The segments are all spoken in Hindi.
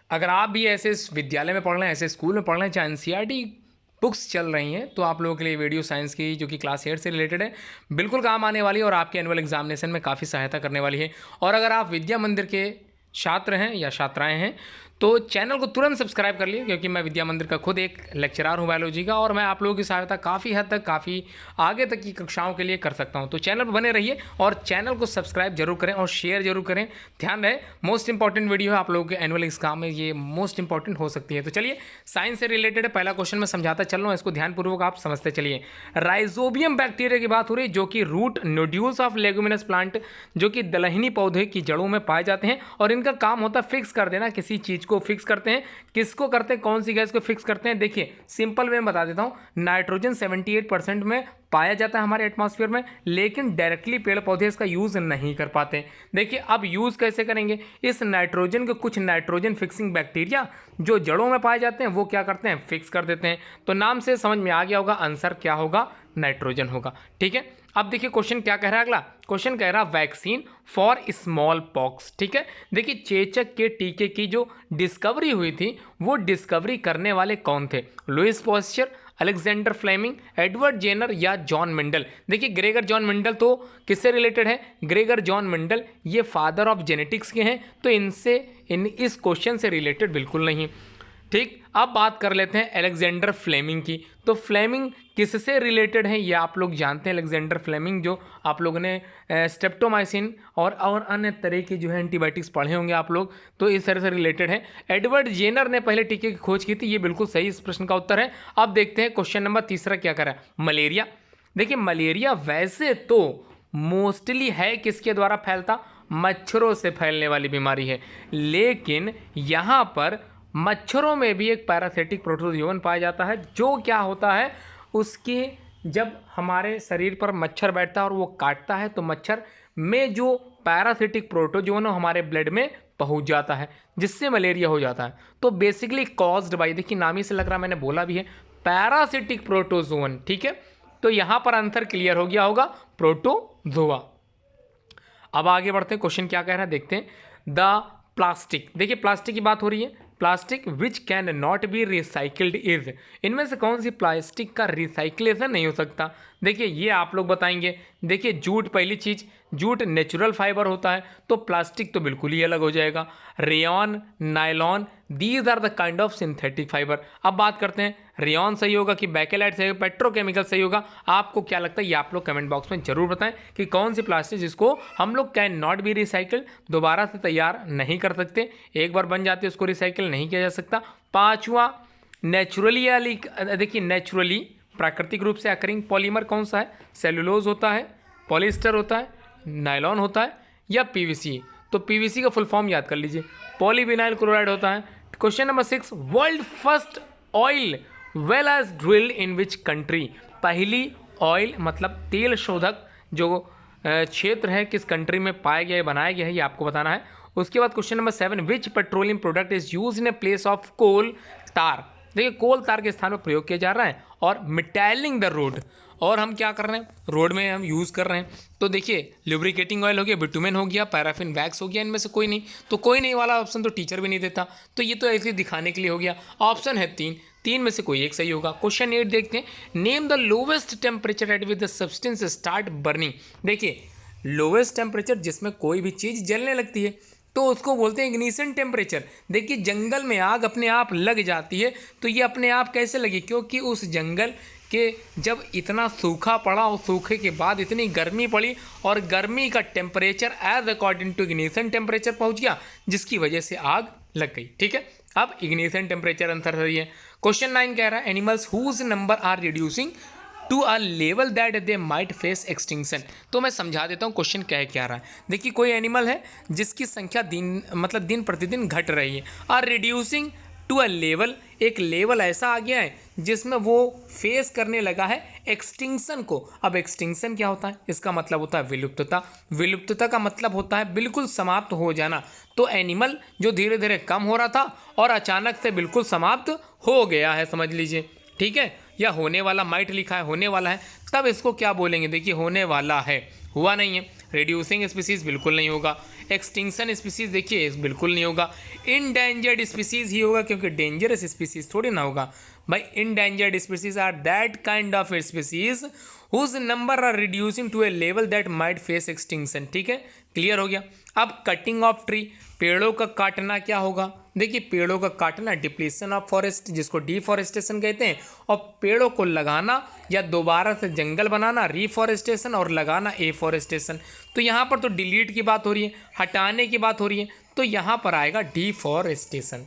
अगर आप भी ऐसे विद्यालय में पढ़ रहे हैं, ऐसे स्कूल में पढ़ रहे हैं, चाहे एनसीईआरटी बुक्स चल रही हैं, तो आप लोगों के लिए वीडियो साइंस की जो कि क्लास 8 से रिलेटेड है बिल्कुल काम आने वाली है और आपके एनुअल एग्जामिनेशन में काफ़ी सहायता करने वाली है। और अगर आप विद्या मंदिर के छात्र हैं या छात्राएं हैं तो चैनल को तुरंत सब्सक्राइब कर लिए, क्योंकि मैं विद्या मंदिर का खुद एक लेक्चरर हूँ बायोलॉजी का, और मैं आप लोगों की सहायता काफ़ी हद तक, काफ़ी आगे तक की कक्षाओं के लिए कर सकता हूँ। तो चैनल पर बने रहिए और चैनल को सब्सक्राइब जरूर करें और शेयर जरूर करें। ध्यान रहे, मोस्ट इंपॉर्टेंट वीडियो है आप लोगों के एनुअल एग्जाम में, ये मोस्ट इंपॉर्टेंट हो सकती है। तो चलिए, साइंस से रिलेटेड है, पहला क्वेश्चन मैं समझाता चल रहा हूँ, इसको ध्यानपूर्वक आप समझते चलिए। राइजोबियम बैक्टीरिया की बात हो रही है, जो कि root nodules of leguminous plant, जो कि दलहनी पौधे की जड़ों में पाए जाते हैं, और इनका काम होता है फिक्स कर देना, किसी चीज़ को फिक्स करते हैं। किसको करते हैं, कौन सी गैस को फिक्स करते हैं? देखिए सिंपल वे में बता देता हूं। नाइट्रोजन 78% में पाया जाता है हमारे एटमॉस्फेयर में, लेकिन डायरेक्टली पेड़ पौधे इसका यूज नहीं कर पाते। देखिए अब यूज कैसे करेंगे, इस नाइट्रोजन को कुछ नाइट्रोजन फिक्सिंग बैक्टीरिया जो जड़ों में पाए जाते हैं वो क्या करते हैं, फिक्स कर देते हैं। तो नाम से समझ में आ गया होगा, आंसर क्या होगा, नाइट्रोजन होगा। ठीक है, अब देखिए क्वेश्चन क्या कह रहा है, अगला क्वेश्चन कह रहा है वैक्सीन फॉर स्मॉल पॉक्स। ठीक है, देखिए चेचक के टीके की जो डिस्कवरी हुई थी वो डिस्कवरी करने वाले कौन थे? Louis Pasteur, Alexander Fleming, Edward Jenner या जॉन मेंडल। देखिए ग्रेगर जॉन मेंडल तो किससे रिलेटेड है? ग्रेगर जॉन मेंडल ये फादर ऑफ जेनेटिक्स के हैं, तो इस क्वेश्चन से रिलेटेड बिल्कुल नहीं। ठीक, अब बात कर लेते हैं अलेक्जेंडर फ्लेमिंग की। तो फ्लेमिंग किससे रिलेटेड है ये आप लोग जानते हैं। अलेक्जेंडर फ्लेमिंग जो आप लोगों ने स्ट्रेप्टोमाइसिन और अन्य तरह की जो है एंटीबायोटिक्स पढ़े होंगे आप लोग, तो इस तरह से रिलेटेड है। एडवर्ड जेनर ने पहले टीके की खोज की थी, ये बिल्कुल सही इस प्रश्न का उत्तर है। अब देखते हैं क्वेश्चन नंबर तीसरा क्या करा है, मलेरिया। देखिए मलेरिया वैसे तो मोस्टली है किसके द्वारा फैलता, मच्छरों से फैलने वाली बीमारी है, लेकिन यहाँ पर मच्छरों में भी एक पैरासिटिक प्रोटोजोवन पाया जाता है, जो क्या होता है उसके जब हमारे शरीर पर मच्छर बैठता है और वो काटता है तो मच्छर में जो पैरासिटिक प्रोटोजोवन हमारे ब्लड में पहुंच जाता है, जिससे मलेरिया हो जाता है। तो बेसिकली कॉज्ड बाय, देखिए नाम ही से लग रहा, मैंने बोला भी है, पैरासिटिक प्रोटोजोवन। ठीक है, तो यहां पर आंसर क्लियर हो गया होगा, प्रोटोजोआ। अब आगे बढ़ते हैं, क्वेश्चन क्या कह रहा है देखते हैं। द प्लास्टिक, देखिए प्लास्टिक की बात हो रही है, plastic which can not be recycled is, इनमें से कौन सी प्लास्टिक का रिसाइक्लेशन नहीं हो सकता? देखिए ये आप लोग बताएंगे। देखिए जूट, पहली चीज जूट नेचुरल फाइबर होता है, तो प्लास्टिक तो बिल्कुल ही अलग हो जाएगा। Rayon, nylon, these are the kind of synthetic fibre. अब बात करते हैं रेयॉन सही होगा कि बैकेलाइट सही होगा, पेट्रोकेमिकल सही होगा, आपको क्या लगता है ये आप लोग कमेंट बॉक्स में जरूर बताएं कि कौन सी प्लास्टिक जिसको हम लोग कैन नॉट बी रिसाइकिल, दोबारा से तैयार नहीं कर सकते, एक बार बन जाती है उसको रिसाइकिल नहीं किया जा सकता। पांचवा नेचुरली, देखिए नेचुरली प्राकृतिक रूप से अकरिंग पॉलीमर कौन सा है? सेलुलोज होता है, पॉलिएस्टर होता है, नायलॉन होता है या पीवीसी? तो पीवीसी का फुल फॉर्म याद कर लीजिए, पॉलीविनाइल क्लोराइड होता है। Question number 6, world first oil well as drill in which country, पहली ऑयल मतलब तेल शोधक जो क्षेत्र है किस कंट्री में पाया गया है, बनाया गया है, ये आपको बताना है। उसके बाद question number 7, which petroleum product is use in a place of coal tar. देखिए कोल तार के स्थान पर प्रयोग किया जा रहा है और मिटाइलिंग द रोड, और हम क्या कर रहे हैं, रोड में हम यूज़ कर रहे हैं। तो देखिए लुब्रिकेटिंग ऑयल हो गया, बिटुमेन हो गया, पैराफिन वैक्स हो गया, इनमें से कोई नहीं, तो कोई नहीं वाला ऑप्शन तो टीचर भी नहीं देता, तो ये तो ऐसे दिखाने के लिए हो गया। ऑप्शन है तीन में से कोई एक सही होगा। क्वेश्चन 8 देखते हैं, name the lowest temperature at with the substance start burning. देखिए लोवेस्ट टेम्परेचर जिसमें कोई भी चीज़ जलने लगती है तो उसको बोलते हैं इग्निशन टेम्परेचर। देखिए जंगल में आग अपने आप लग जाती है, तो ये अपने आप कैसे लगी, क्योंकि उस जंगल के जब इतना सूखा पड़ा और सूखे के बाद इतनी गर्मी पड़ी और गर्मी का temperature as according to ignition temperature पहुंच गया, जिसकी वजह से आग लग गई। ठीक है, अब इग्निशन टेम्परेचर आंसर सही है। क्वेश्चन 9 कह रहा है animals whose number are reducing to a level that they might face extinction. तो मैं समझा देता हूँ क्वेश्चन क्या रहा है। देखिए कोई एनिमल है जिसकी संख्या दिन प्रतिदिन घट रही है, और रिड्यूसिंग टू अ लेवल, एक लेवल ऐसा आ गया है जिसमें वो फेस करने लगा है एक्सटिंक्शन को। अब एक्सटिंक्शन क्या होता है, इसका मतलब होता है विलुप्तता। विलुप्तता का मतलब होता है बिल्कुल समाप्त हो जाना। तो एनिमल जो धीरे धीरे कम हो रहा था और अचानक से बिल्कुल समाप्त हो गया है, समझ लीजिए। ठीक है, या होने वाला, माइट लिखा है होने वाला है, तब इसको क्या बोलेंगे, देखिए होने वाला है, हुआ नहीं है। रिड्यूसिंग स्पीसीज बिल्कुल नहीं होगा, एक्सटिंक्शन स्पीसीज देखिए बिल्कुल नहीं होगा, इंडेंजर्ड स्पीसीज ही होगा क्योंकि डेंजरस स्पीसीज थोड़ी ना होगा भाई। Endangered species are that kind of species whose number are reducing to a level that might face extinction. ठीक है, क्लियर हो गया। अब कटिंग ऑफ ट्री, पेड़ों का काटना क्या होगा, देखिए पेड़ों का काटना डिप्लीशन ऑफ फॉरेस्ट जिसको डिफॉरेस्टेशन कहते हैं, और पेड़ों को लगाना या दोबारा से जंगल बनाना रिफॉरेस्टेशन, और लगाना एफॉरेस्टेशन। तो यहाँ पर तो डिलीट की बात हो रही है, हटाने की बात हो रही है, तो यहाँ पर आएगा डिफॉरेस्टेशन।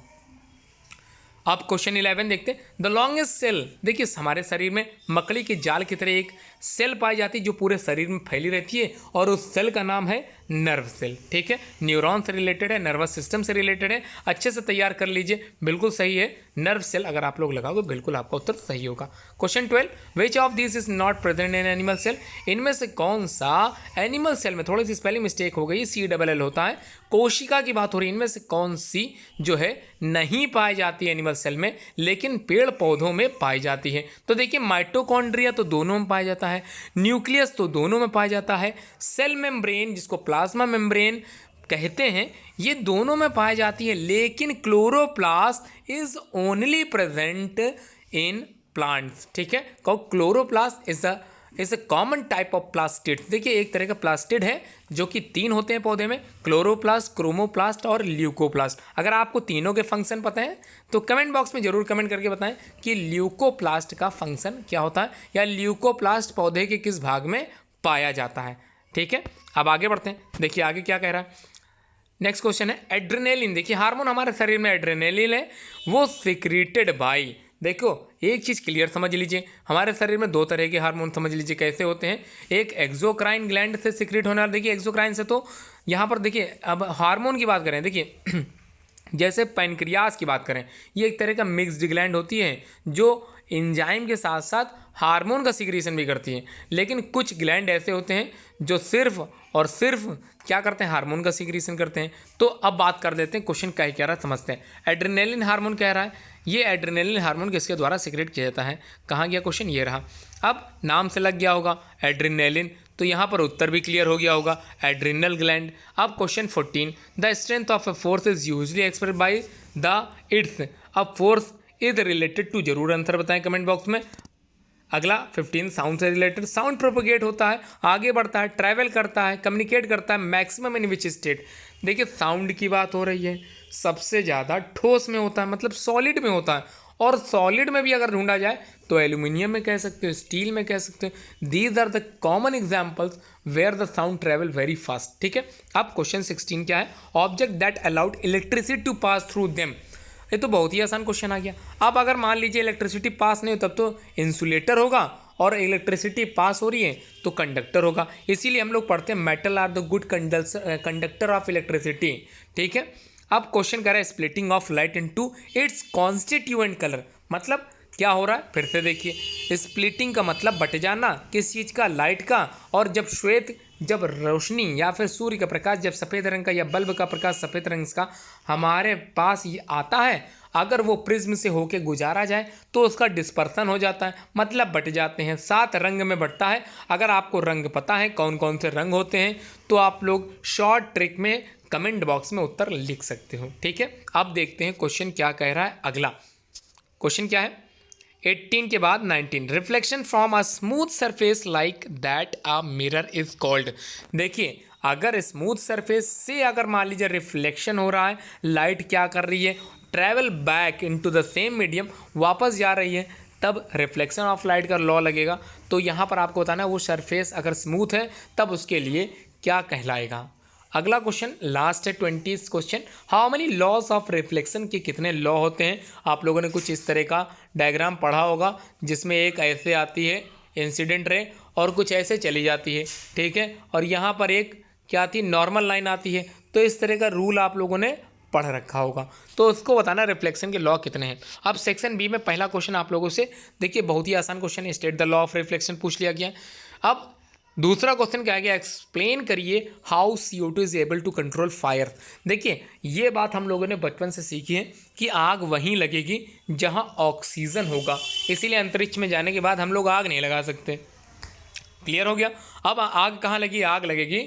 अब क्वेश्चन 11 देखते हैं। द लॉन्गेस्ट सेल, देखिए हमारे शरीर में मकड़ी के जाल की तरह एक सेल पाई जाती है जो पूरे शरीर में फैली रहती है, और उस सेल का नाम है नर्व सेल। ठीक है, न्यूरॉन से रिलेटेड है, नर्वस सिस्टम से रिलेटेड है, अच्छे से तैयार कर लीजिए, बिल्कुल सही है। नर्व सेल अगर आप लोग लगाओगे बिल्कुल आपका उत्तर सही होगा। Question 12, which of this is not present in animal cell, इनमें से कौन सा एनिमल सेल में, थोड़ी सी स्पेलिंग मिस्टेक हो गई, CLL होता है, कोशिका की बात हो रही है, इनमें से कौन सी जो है नहीं पाई जाती है एनिमल सेल में लेकिन पेड़ पौधों में पाई जाती है। तो देखिए माइटोकॉन्ड्रिया तो दोनों में पाया जाता है, न्यूक्लियस तो दोनों में पाया जाता है, सेल मेम्ब्रेन जिसको प्लाज्मा मेम्ब्रेन कहते हैं ये दोनों में पाई जाती है, लेकिन chloroplast is only present in plants. ठीक है, chloroplast is a common type of plastid. देखिए एक तरह का प्लास्टिड है जो कि 3 होते हैं पौधे में, क्लोरोप्लास्ट, क्रोमोप्लास्ट और ल्यूकोप्लास्ट। अगर आपको तीनों के फंक्शन पता है तो कमेंट बॉक्स में जरूर कमेंट करके बताएं कि ल्यूकोप्लास्ट का फंक्शन क्या होता है, या ल्यूकोप्लास्ट पौधे के किस भाग में पाया जाता है। ठीक है, अब आगे बढ़ते हैं, देखिए आगे क्या कह रहा है। नेक्स्ट क्वेश्चन है एड्रेनालिन। देखिए हार्मोन हमारे शरीर में एड्रेनालिन है, वो सिक्रीटेड बाय, देखो एक चीज़ क्लियर समझ लीजिए, हमारे शरीर में 2 तरह के हार्मोन समझ लीजिए कैसे होते हैं। एक एक्सोक्राइन ग्लैंड से सिक्रीट होने वाला, देखिए एक्सोक्राइन से, तो यहाँ पर देखिए अब हार्मोन की बात करें, देखिए जैसे पैनक्रियास की बात करें, ये एक तरह का मिक्स्ड ग्लैंड होती है जो एंजाइम के साथ साथ हार्मोन का सिक्रीशन भी करती है, लेकिन कुछ ग्लैंड ऐसे होते हैं जो सिर्फ और सिर्फ क्या करते हैं, हार्मोन का सिक्रीशन करते हैं। तो अब बात कर देते हैं क्वेश्चन क्या कह रहा है समझते हैं। एड्रेनालिन हार्मोन कह रहा है, ये एड्रेनालिन हार्मोन किसके द्वारा सिक्रेट किया जाता है, कहाँ गया क्वेश्चन, ये रहा। अब नाम से लग गया होगा एड्रेनालिन, तो यहाँ पर उत्तर भी क्लियर हो गया होगा, एड्रिनल ग्लैंड। अब question 14, the strength of a force is usually express by the it's, अब फोर्स इज रिलेटेड टू, जरूर आंसर बताएं कमेंट बॉक्स में। अगला 15 साउंड से रिलेटेड, साउंड प्रोपोगेट होता है, आगे बढ़ता है, ट्रैवल करता है, कम्युनिकेट करता है, मैक्सिमम इन विच स्टेट। देखिए साउंड की बात हो रही है, सबसे ज़्यादा ठोस में होता है, मतलब सॉलिड में होता है, और सॉलिड में भी अगर ढूंढा जाए तो एल्यूमिनियम में कह सकते हो, स्टील में कह सकते हो। These are the common examples where the sound travel very fast. ठीक है, अब क्वेश्चन 16 क्या है, object that allowed electricity to pass through them, ये तो बहुत ही आसान क्वेश्चन आ गया। अब अगर मान लीजिए इलेक्ट्रिसिटी पास नहीं हो तब तो इंसुलेटर होगा, और इलेक्ट्रिसिटी पास हो रही है तो कंडक्टर होगा, इसीलिए हम लोग पढ़ते हैं metal are the good conductor of electricity. ठीक है, अब क्वेश्चन कर रहा है splitting of light into its constituent colour, मतलब क्या हो रहा है, फिर से देखिए, स्प्लिटिंग का मतलब बट जाना, किस चीज़ का, लाइट का। और जब रोशनी या फिर सूर्य का प्रकाश जब सफ़ेद रंग का या बल्ब का प्रकाश सफ़ेद रंग का हमारे पास ये आता है, अगर वो प्रिज्म से होके गुजारा जाए तो उसका डिस्पर्सन हो जाता है, मतलब बट जाते हैं, 7 रंग में बटता है। अगर आपको रंग पता है कौन कौन से रंग होते हैं तो आप लोग शॉर्ट ट्रिक में कमेंट बॉक्स में उत्तर लिख सकते हो। ठीक है, अब देखते हैं क्वेश्चन क्या कह रहा है। अगला क्वेश्चन क्या है, 18 के बाद 19, reflection from a smooth surface like that a mirror is called. देखिए अगर स्मूथ सरफेस से अगर मान लीजिए रिफ्लेक्शन हो रहा है, लाइट क्या कर रही है, travel back into the same medium, वापस जा रही है, तब रिफ्लेक्शन ऑफ लाइट का लॉ लगेगा। तो यहाँ पर आपको बताना है वो सरफेस अगर स्मूथ है तब उसके लिए क्या कहलाएगा। अगला क्वेश्चन लास्ट है 20 question, how many laws of reflection के कितने लॉ होते हैं। आप लोगों ने कुछ इस तरह का डायग्राम पढ़ा होगा जिसमें एक ऐसे आती है इंसिडेंट रे और कुछ ऐसे चली जाती है। ठीक है, और यहाँ पर एक क्या आती है, नॉर्मल लाइन आती है। तो इस तरह का रूल आप लोगों ने पढ़ रखा होगा, तो उसको बताना रिफ्लेक्शन के लॉ कितने हैं। अब सेक्शन बी में पहला क्वेश्चन आप लोगों से, देखिए बहुत ही आसान क्वेश्चन है, state the law of reflection पूछ लिया गया। अब दूसरा क्वेश्चन क्या है, एक्सप्लेन करिए how CO2 is able to control fire. देखिए ये बात हम लोगों ने बचपन से सीखी है कि आग वहीं लगेगी जहां ऑक्सीजन होगा, इसीलिए अंतरिक्ष में जाने के बाद हम लोग आग नहीं लगा सकते। क्लियर हो गया। अब आग कहाँ लगी, आग लगेगी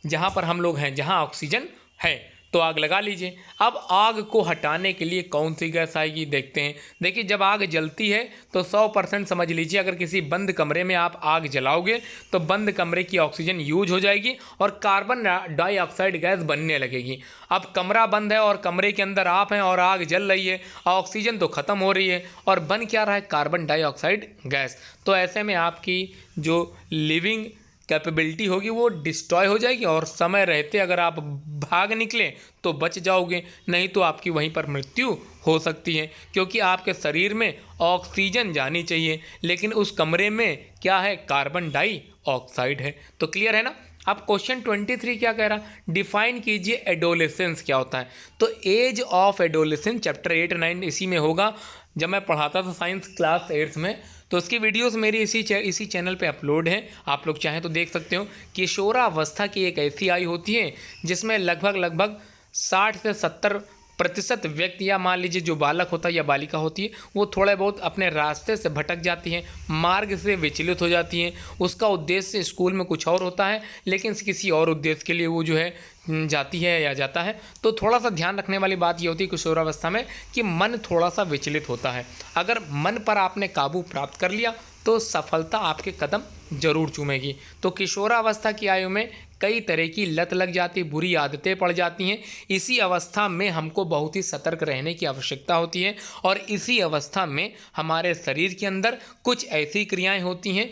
जहाँ पर हम लोग हैं, जहाँ ऑक्सीजन है, तो आग लगा लीजिए। अब आग को हटाने के लिए कौन सी गैस आएगी देखते हैं। देखिए, जब आग जलती है तो 100% समझ लीजिए, अगर किसी बंद कमरे में आप आग जलाओगे तो बंद कमरे की ऑक्सीजन यूज हो जाएगी और कार्बन डाइऑक्साइड गैस बनने लगेगी। अब कमरा बंद है और कमरे के अंदर आप हैं और आग जल रही है, ऑक्सीजन तो ख़त्म हो रही है और बन क्या रहा है, कार्बन डाइऑक्साइड गैस। तो ऐसे में आपकी जो लिविंग कैपेबिलिटी होगी वो डिस्ट्रॉय हो जाएगी और समय रहते अगर आप भाग निकलें तो बच जाओगे, नहीं तो आपकी वहीं पर मृत्यु हो सकती है, क्योंकि आपके शरीर में ऑक्सीजन जानी चाहिए लेकिन उस कमरे में क्या है, कार्बन डाइऑक्साइड है। तो क्लियर है ना। अब क्वेश्चन 23 क्या कह रहा, डिफाइन कीजिए एडोलेसेंस क्या होता है। तो एज ऑफ एडोलेसेंस चैप्टर 8 9 इसी में होगा। जब मैं पढ़ाता था साइंस क्लास 8 में, तो उसकी वीडियोस मेरी इसी चैनल पे अपलोड हैं, आप लोग चाहें तो देख सकते हो। किशोरावस्था की एक ऐसी आयु होती है जिसमें लगभग 60 से 70% व्यक्ति, या मान लीजिए जो बालक होता है या बालिका होती है, वो थोड़े बहुत अपने रास्ते से भटक जाती हैं, मार्ग से विचलित हो जाती हैं। उसका उद्देश्य स्कूल में कुछ और होता है लेकिन किसी और उद्देश्य के लिए वो जो है जाती है या जाता है। तो थोड़ा सा ध्यान रखने वाली बात ये होती है किशोरावस्था में कि मन थोड़ा सा विचलित होता है। अगर मन पर आपने काबू प्राप्त कर लिया तो सफलता आपके कदम जरूर चूमेगी। तो किशोरावस्था की आयु में कई तरह की लत लग जाती, बुरी आदतें पड़ जाती हैं। इसी अवस्था में हमको बहुत ही सतर्क रहने की आवश्यकता होती है और इसी अवस्था में हमारे शरीर के अंदर कुछ ऐसी क्रियाएं होती हैं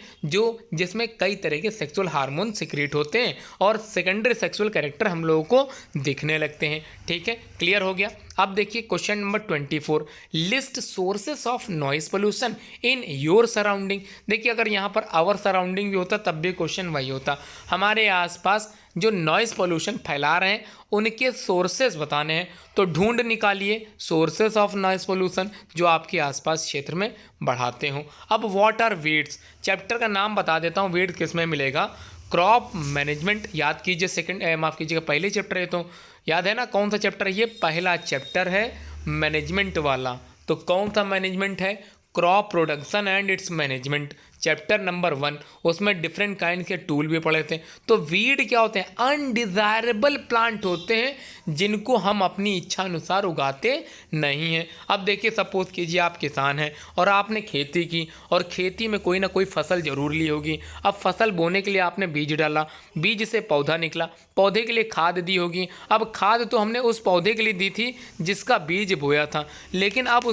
जिसमें कई तरह के सेक्सुअल हार्मोन सिक्रीट होते हैं और सेकेंडरी सेक्सुअल कैरेक्टर हम लोगों को दिखने लगते हैं। ठीक है, क्लियर हो गया। अब देखिए question number 24, list sources of noise pollution in your surrounding. देखिए, अगर यहाँ पर आवर सराउंडिंग भी होता तब भी क्वेश्चन वही होता। हमारे आसपास जो नॉइस पोल्यूशन फैला रहे हैं उनके सोर्सेस बताने हैं, तो ढूंढ निकालिए सोर्सेस ऑफ नॉइस पोल्यूशन जो आपके आसपास क्षेत्र में बढ़ाते हो। अब व्हाट आर वीड्स, चैप्टर का नाम बता देता हूँ, वीड किस में मिलेगा, क्रॉप मैनेजमेंट। याद कीजिए माफ़ कीजिएगा पहले चैप्टर है, तो याद है ना कौन सा चैप्टर है, ये पहला चैप्टर है मैनेजमेंट वाला। तो कौन सा मैनेजमेंट है, crop production and it's management, chapter number 1। उसमें डिफरेंट काइंड के टूल भी पढ़े थे। तो वीड क्या होते हैं, अनडिज़ायरेबल प्लांट होते हैं जिनको हम अपनी इच्छा अनुसार उगाते नहीं हैं। अब देखिए, सपोज कीजिए आप किसान हैं और आपने खेती की और खेती में कोई ना कोई फसल जरूर ली होगी। अब फसल बोने के लिए आपने बीज डाला, बीज से पौधा निकला, पौधे के लिए खाद दी होगी। अब खाद तो हमने उस पौधे के लिए दी थी जिसका बीज बोया था, लेकिन अब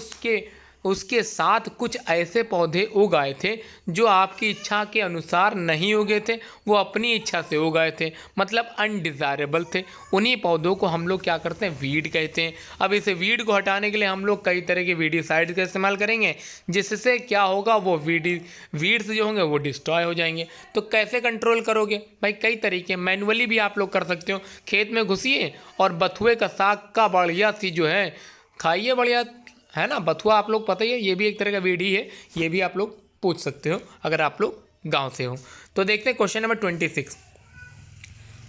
उसके साथ कुछ ऐसे पौधे उगाए थे जो आपकी इच्छा के अनुसार नहीं उगे थे, वो अपनी इच्छा से उगाए थे, मतलब अनडिज़ायरेबल थे। उन्हीं पौधों को हम लोग क्या करते हैं, वीड कहते हैं। अब इसे वीड को हटाने के लिए हम लोग कई तरह के वीडिसाइड का इस्तेमाल करेंगे, जिससे क्या होगा, वो वीड्स जो होंगे वो डिस्ट्रॉय हो जाएंगे। तो कैसे कंट्रोल करोगे भाई, कई तरीके, मैनुअली भी आप लोग कर सकते हो। खेत में घुसिए और बथुए का साग का बढ़िया सी जो है खाइए, बढ़िया है ना। बथुआ आप लोग पता ही है, ये भी एक तरह का वीड ही है, ये भी आप लोग पूछ सकते हो अगर आप लोग गांव से हो। तो देखते हैं क्वेश्चन नंबर 26।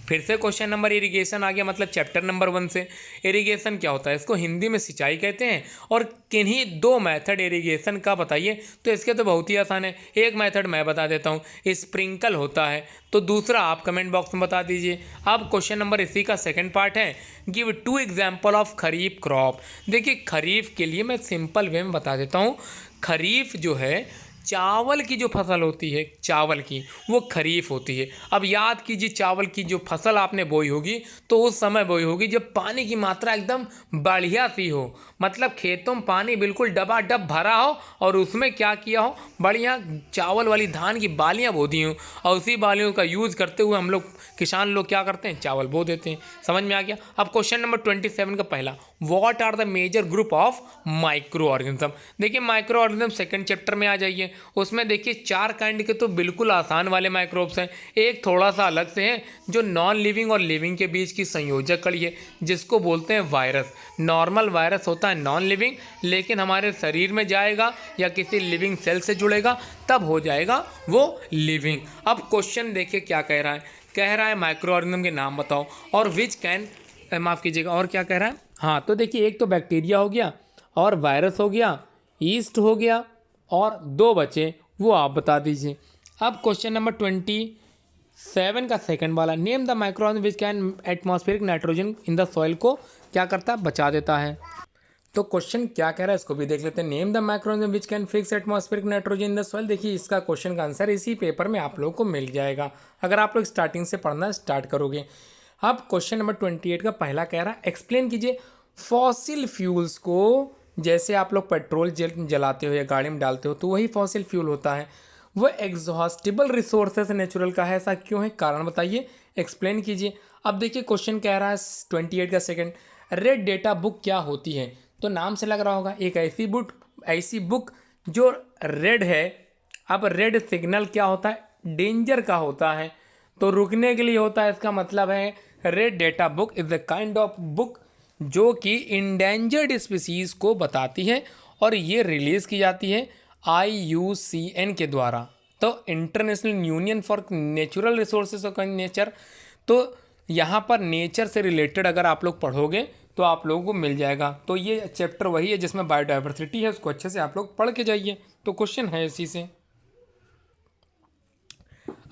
फिर से क्वेश्चन नंबर इरिगेशन आ गया, मतलब चैप्टर नंबर 1 से। इरिगेशन क्या होता है, इसको हिंदी में सिंचाई कहते हैं। और किन्हीं 2 मेथड इरिगेशन का बताइए, तो इसके तो बहुत ही आसान है। एक मेथड मैं बता देता हूँ, स्प्रिंकल होता है, तो दूसरा आप कमेंट बॉक्स में बता दीजिए। अब क्वेश्चन नंबर इसी का सेकंड पार्ट है, give 2 example of kharif crop. देखिए, खरीफ के लिए मैं सिंपल वे में बता देता हूँ। खरीफ जो है, चावल की जो फसल होती है, चावल की, वो खरीफ होती है। अब याद कीजिए, चावल की जो फसल आपने बोई होगी तो उस समय बोई होगी जब पानी की मात्रा एकदम बढ़िया सी हो, मतलब खेतों में पानी बिल्कुल डबाडब भरा हो और उसमें क्या किया हो, बढ़िया चावल वाली धान की बालियाँ बो दी हों और उसी बालियों का यूज़ करते हुए हम लोग किसान लोग क्या करते हैं, चावल बो देते हैं। समझ में आ गया। अब क्वेश्चन नंबर 27 का पहला, what are the major group of microorganism. देखिए, माइक्रो ऑर्गेनिज्म सेकंड चैप्टर में आ जाइए। उसमें देखिए 4 काइंड के तो बिल्कुल आसान वाले माइक्रोब्स हैं, एक थोड़ा सा अलग से है जो नॉन लिविंग और लिविंग के बीच की संयोजक कड़ी है, जिसको बोलते हैं वायरस। नॉर्मल वायरस होता है नॉन लिविंग, लेकिन हमारे शरीर में जाएगा या किसी लिविंग सेल से जुड़ेगा तब हो जाएगा वो लिविंग। अब क्वेश्चन देखिए क्या कह रहा है माइक्रो ऑर्गेनिज्म के नाम बताओ और विच कैन, माफ़ कीजिएगा, और क्या कह रहा है, हाँ तो देखिए, एक तो बैक्टीरिया हो गया और वायरस हो गया, ईस्ट हो गया और 2 बचे, वो आप बता दीजिए। अब क्वेश्चन नंबर 7 का सेकंड वाला, name the micro which can atmospheric nitrogen in the soil को क्या करता है, बचा देता है। तो क्वेश्चन क्या कह रहा है इसको भी देख लेते हैं। Name the microorganism which can fix atmospheric nitrogen in the soil. देखिए इसका क्वेश्चन का आंसर इसी पेपर में आप लोगों को मिल जाएगा अगर आप लोग स्टार्टिंग से पढ़ना स्टार्ट करोगे। अब क्वेश्चन नंबर 28 का पहला कह रहा है एक्सप्लेन कीजिए फॉसिल फ्यूल्स को। जैसे आप लोग पेट्रोल जलाते हो या गाड़ी में डालते हो तो वही फॉसिल फ्यूल होता है, वो एग्जॉस्टिबल रिसोर्सेस नेचुरल का है, ऐसा क्यों है, कारण बताइए, एक्सप्लेन कीजिए। अब देखिए क्वेश्चन कह रहा है 28 का सेकंड, रेड डेटा बुक क्या होती है। तो नाम से लग रहा होगा एक ऐसी बुक जो रेड है। अब रेड सिग्नल क्या होता है, डेंजर का होता है, तो रुकने के लिए होता है। इसका मतलब है red data book is the kind of book जो कि इंडेंजर्ड स्पीसीज को बताती है और ये रिलीज की जाती है IUCN के द्वारा, तो international union for natural resources of nature. तो यहाँ पर नेचर से रिलेटेड अगर आप लोग पढ़ोगे तो आप लोगों को मिल जाएगा। तो ये चैप्टर वही है जिसमें बायोडाइवर्सिटी है, उसको अच्छे से आप लोग पढ़ के जाइए। तो क्वेश्चन है इसी से।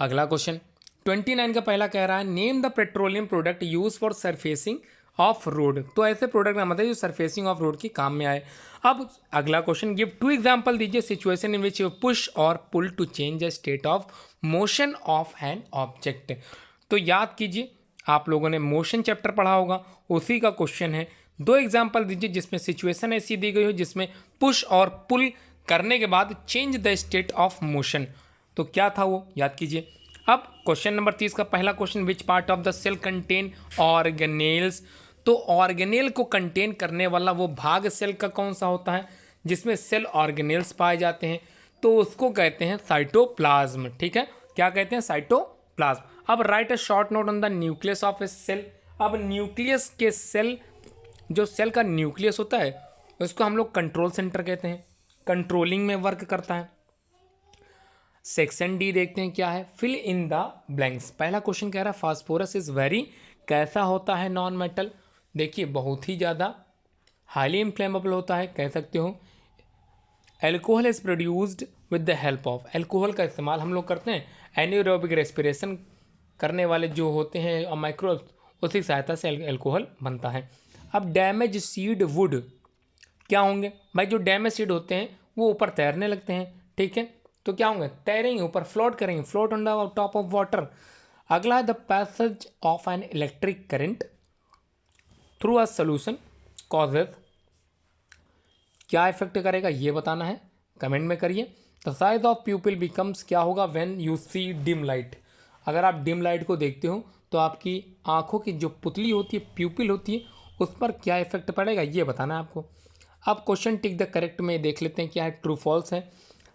अगला क्वेश्चन 29 का पहला कह रहा है name the petroleum product use for surfacing of road. तो ऐसे प्रोडक्ट का मतलब जो सरफेसिंग ऑफ रोड की काम में आए। अब अगला क्वेश्चन गिव 2 एग्जांपल दीजिए situation in which you push और pull to change the state of motion of an object. तो याद कीजिए आप लोगों ने मोशन चैप्टर पढ़ा होगा, उसी का क्वेश्चन है। 2 एग्जांपल दीजिए जिसमें सिचुएशन ऐसी दी गई हो जिसमें पुश और पुल करने के बाद change the state of motion. तो क्या था वो, याद कीजिए। अब क्वेश्चन नंबर 30 का पहला question which part of the cell contain organelles. तो ऑर्गेनेल को कंटेन करने वाला वो भाग सेल का कौन सा होता है जिसमें सेल ऑर्गेनेल्स पाए जाते हैं, तो उसको कहते हैं साइटोप्लाज्म। ठीक है, क्या कहते हैं, साइटोप्लाज्म। अब write a short note on the nucleus of a cell. अब न्यूक्लियस के सेल, जो सेल का न्यूक्लियस होता है उसको हम लोग कंट्रोल सेंटर कहते हैं, कंट्रोलिंग में वर्क करता है। सेक्शन डी देखते हैं क्या है, फिल इन द ब्लैंक्स। पहला क्वेश्चन कह रहा है फास्फोरस इज वेरी, कैसा होता है, नॉन मेटल। देखिए बहुत ही ज़्यादा हाईली इनफ्लेमेबल होता है, कह सकते हो। Alcohol is produced with the help of, alcohol का इस्तेमाल हम लोग करते हैं एनाएरोबिक रेस्पिरेशन करने वाले जो होते हैं और माइक्रोब्स, उसी सहायता से एल्कोहल बनता है। अब डैमेज सीड वुड क्या होंगे भाई, जो डैमेज सीड होते हैं वो ऊपर तैरने लगते हैं। ठीक है, तो क्या होंगे, तैरेंगे ऊपर, फ्लोट करेंगे, float on the top of water. अगला है the passage of an electric current through a solution causes, क्या इफेक्ट करेगा ये बताना है, कमेंट में करिए। The size of pupil becomes, क्या होगा, when you see dim light. अगर आप डिम लाइट को देखते हो तो आपकी आंखों की जो पुतली होती है, प्यूपिल होती है, उस पर क्या इफेक्ट पड़ेगा ये बताना है आपको। अब क्वेश्चन टिक द करेक्ट में देख लेते हैं क्या है, ट्रू फॉल्स है।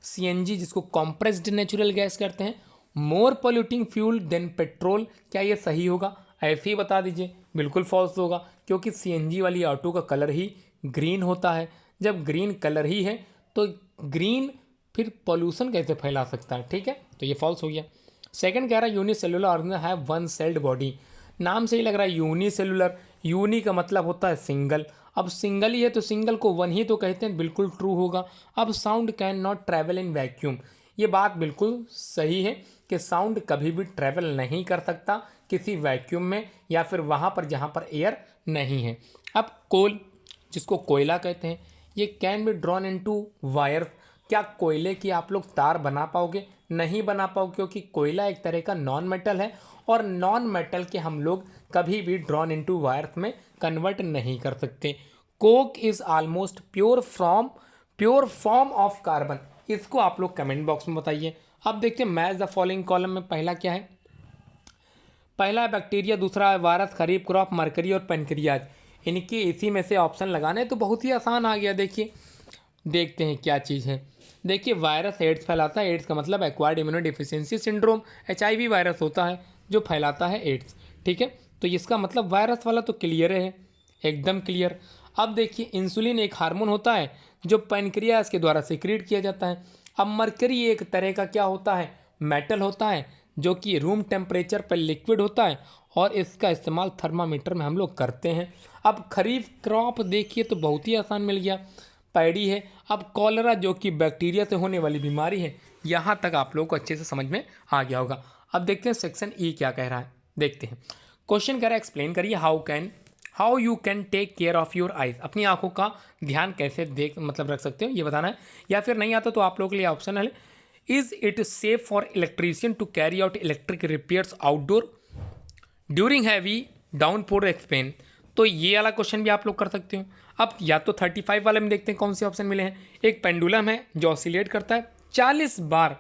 CNG जिसको कॉम्प्रेस्ड नेचुरल गैस कहते हैं, मोर पोल्यूटिंग फ्यूल देन पेट्रोल, क्या ये सही होगा, ऐसे ही बता दीजिए। बिल्कुल फॉल्स होगा क्योंकि CNG वाली ऑटो का कलर ही ग्रीन होता है। जब ग्रीन कलर ही है तो ग्रीन फिर पॉल्यूशन कैसे फैला सकता है, ठीक है, तो ये फॉल्स हो गया। सेकंड कह रहा है unicellular organism have one sailed body. नाम से ही लग रहा है यूनिसेलुलर, यूनि का मतलब होता है सिंगल, अब सिंगल ही है तो सिंगल को वन ही तो कहते हैं, बिल्कुल ट्रू होगा। अब sound can not travel in vacuum, ये बात बिल्कुल सही है कि साउंड कभी भी ट्रैवल नहीं कर सकता किसी वैक्यूम में या फिर वहाँ पर जहाँ पर एयर नहीं है। अब कोल जिसको कोयला कहते हैं, ये can be drawn into wire, क्या कोयले की आप लोग तार बना पाओगे, नहीं बना पाओगे क्योंकि कोयला एक तरह का नॉन मेटल है और नॉन मेटल के हम लोग कभी भी ड्रॉन इनटू वायर्स में कन्वर्ट नहीं कर सकते। Coke is almost pure form of carbon, इसको आप लोग कमेंट बॉक्स में बताइए। अब देखते हैं मैच द फॉलोइंग कॉलम में पहला क्या है, पहला है बैक्टीरिया, दूसरा है वायरस, खरीफ क्रॉप, मरकरी और पेनक्रियाज। इनके इसी में से ऑप्शन लगाने तो बहुत ही आसान आ गया। देखिए देखते हैं क्या चीज़ है। देखिए वायरस एड्स फैलाता है, एड्स का मतलब acquired immuno deficiency syndrome, HIV virus होता है जो फैलाता है एड्स, ठीक है, तो इसका मतलब वायरस वाला तो क्लियर है, एकदम क्लियर। अब देखिए इंसुलिन एक हार्मोन होता है जो पैनक्रियाज के द्वारा सिक्रीट किया जाता है। अब मरकरी एक तरह का क्या होता है, मेटल होता है जो कि रूम टेम्परेचर पर लिक्विड होता है और इसका इस्तेमाल थर्मामीटर में हम लोग करते हैं। अब खरीफ क्रॉप देखिए तो बहुत ही आसान मिल गया, पैडी है। अब कॉलरा जो कि बैक्टीरिया से होने वाली बीमारी है, यहाँ तक आप लोगों को अच्छे से समझ में आ गया होगा। अब देखते हैं सेक्शन ई क्या कह रहा है, देखते हैं। क्वेश्चन कह रहा है एक्सप्लेन करिए how you can take care of your eyes, अपनी आंखों का ध्यान कैसे रख सकते हो ये बताना है। या फिर नहीं आता तो आप लोगों के लिए ऑप्शन है, is it safe for electrician to carry out electric repairs outdoor during heavy downpour explain. तो ये वाला क्वेश्चन भी आप लोग कर सकते हो। अब या तो 35 वाले में देखते हैं कौन से ऑप्शन मिले हैं। एक पेंडुलम है जो ऑसिलेट करता है 40 बार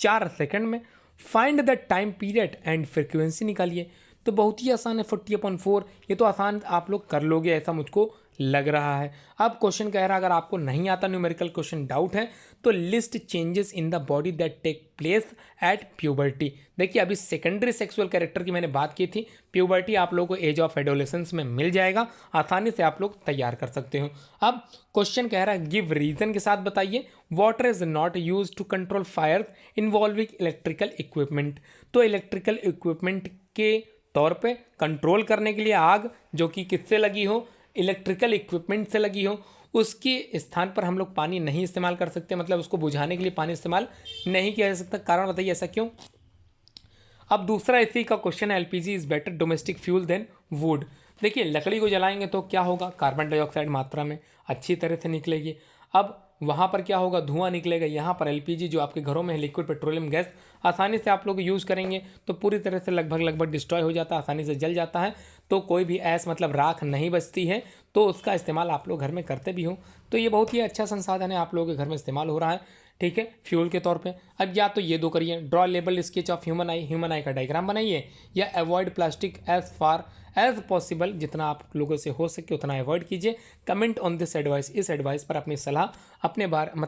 4 सेकंड में, find the time period and frequency निकालिए। तो बहुत ही आसान है, 40/4, ये तो आसान आप लोग कर लोगे ऐसा मुझको लग रहा है। अब क्वेश्चन कह रहा है अगर आपको नहीं आता न्यूमेरिकल क्वेश्चन डाउट है तो list changes in the body that take place at puberty. देखिए अभी सेकेंडरी सेक्सुअल कैरेक्टर की मैंने बात की थी, प्यूबर्टी आप लोगों को एज ऑफ एडोलेसेंस में मिल जाएगा, आसानी से आप लोग तैयार कर सकते हो। अब क्वेश्चन कह रहा है गिव रीजन के साथ बताइए water is not use to control fire involving electrical equipment. तो इलेक्ट्रिकल इक्विपमेंट के तौर पे कंट्रोल करने के लिए आग जो कि किससे लगी हो, इलेक्ट्रिकल इक्विपमेंट से लगी हो, उसके स्थान पर हम लोग पानी नहीं इस्तेमाल कर सकते, मतलब उसको बुझाने के लिए पानी इस्तेमाल नहीं किया जा सकता। कारण बताइए ऐसा क्यों। अब दूसरा इसी का क्वेश्चन है LPG is better domestic fuel than wood. देखिए लकड़ी को जलाएंगे तो क्या होगा, कार्बन डाइऑक्साइड मात्रा में अच्छी तरह से निकलेगी। अब वहाँ पर क्या होगा, धुआं निकलेगा। यहाँ पर एलपीजी जो आपके घरों में है लिक्विड पेट्रोलियम गैस, आसानी से आप लोग यूज़ करेंगे तो पूरी तरह से लगभग डिस्ट्रॉय हो जाता है, आसानी से जल जाता है। तो कोई भी राख नहीं बचती है, तो उसका इस्तेमाल आप लोग घर में करते भी हो। तो ये बहुत ही अच्छा संसाधन है, आप लोगों के घर में इस्तेमाल हो रहा है, ठीक है, फ्यूल के तौर पे। अब या तो ये दो करिए, draw label sketch of human eye का डायग्राम बनाइए, या avoid plastic as far as possible, जितना आप लोगों से हो सके उतना अवॉइड कीजिए। कमेंट ऑन दिस एडवाइस, इस एडवाइस पर अपनी सलाह अपने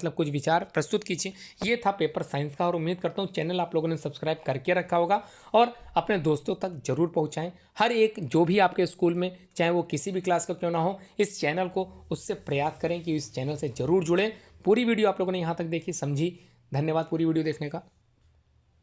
कुछ विचार प्रस्तुत कीजिए। ये था पेपर साइंस का, और उम्मीद करता हूँ चैनल आप लोगों ने सब्सक्राइब करके रखा होगा और अपने दोस्तों तक जरूर पहुँचाएँ। हर एक जो भी आपके स्कूल में, चाहे वो किसी भी क्लास का क्यों ना हो, इस चैनल को उससे प्रयास करें कि इस चैनल से जरूर जुड़ें। पूरी वीडियो आप लोगों ने यहाँ तक देखी, समझी। धन्यवाद पूरी वीडियो देखने का।